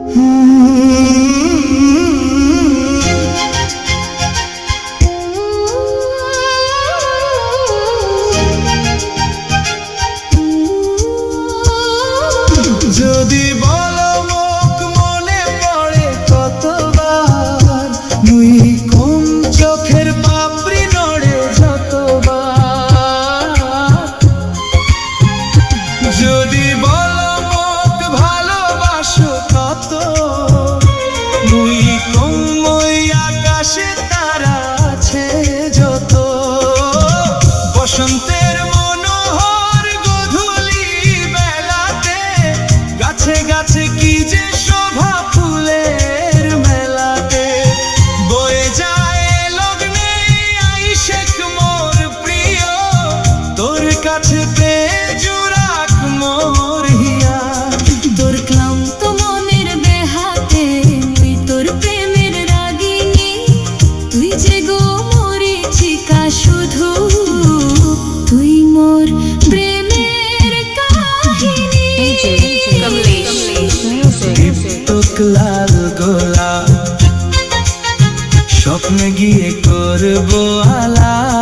যদি বলো মুখ মনে পড়ে কতবার, নুই কম চোখের পাপড়ি নড়ে যতবার। যদি বলো মুখ ভালোবাসো কত, নুই কম ওই আকাশে তারা আছে যত। বসন্তের মনোহর গধূলি বেলাতে গাছে গাছে কি যে শোভা ফুলের মেলাতে। বয়ে যায় লগ্নে আইশেক মোর প্রিয়, তোর কাছে পেয়ে জুড়াক মোর হিয়া। তোর ক্লান্ত মনের বেহাতে তুই তোর প্রেমের রাগিনী, তুই যে গো মরীচিকা শুধু, তুই মোর প্রেমের কাহিনী। দীপ্তক লাল গোলাপ স্বপ্নে গিয়ে করবো আলাপ।